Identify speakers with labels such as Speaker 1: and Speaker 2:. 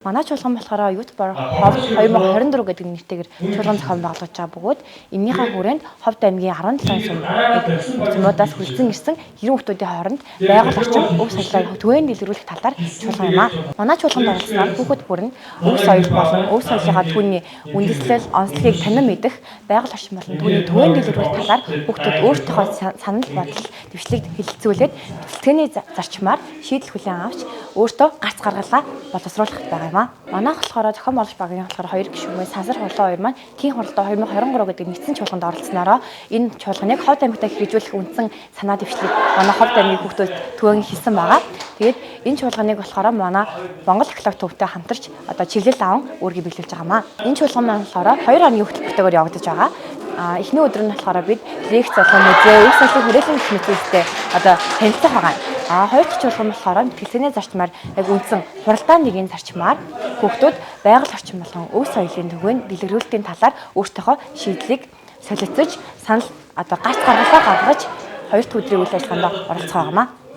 Speaker 1: Манай чуулган болохоор Youth for Hope 2024 гэдэг нэртэйгээр чуулган зохион байгуулж байгаа бөгөөд эннийхээ хүрээнд Ховд аймгийн 17 сумуудаас хүлцэн ирсэн 90 хүүхдүүдийн хооронд байгаль орчин, өв соёлыг түгээн дэлгэрүүлэх талаар чуулган юм аа. Манай чуулганд оролцсноор хүүхэд бүр нь өв соёл болон өв соёлынхаа түүний үндэслэл, онцлогийг танин мэдэх, байгаль орчин болон түүний түгээн дэлгэрүүлэх талаар хүүхдүүд өөрсдийнхөө санал бодол, дэвшлиг хэлэлцүүлээд бэлтгэний зарчмаар шийдэл хүлээн авч өөртөө гарц гаргалгаа боловсруулах байгаа. Манайх болохоор зохион байгуулагч багийн болохоор 2 гишүүн Сансар хурлаа 2 маань Тийн хурлаа 2023 гэдэг нэгдсэн чуулганд оролцсноороо энэ чуулганыг Ховд аймагтаа хэрэгжүүлэх үндсэн санаа дэвшлиг манай Ховд аймгийн хүүхдүүд түгээн хийсэн байгаа. Тэгээд энэ чуулганыг болохоор манай Монгол эколог төвтэй хамтарч одоо чиглэл аван өөргөө биелүүлж байгаамаа. Энэ чуулган маань болохоор 2 хоногийн хөтөлбөртэйгээр явагдаж байгаа. Эхний өдөр нь болохоор бид лекц болон музей, өв соёлын хүрээлэн гэх мэттэй одоо танилцах байгаа. Хоёр дахь чуулган болохоор бэлтгэний зарчмаар яг үндсэн хуралдаан нэгэн зарчмаар хүүхдүүд байгаль орчин болон өв соёлын түгээн дэлгэрүүлэлтийн талаар өөртөөхөө шийдлийг солилцож санал одоо гарц гаргалгаа гаргаж хоёр дахь өдрийн үйл ажиллагаанд оролцох байгаамаа.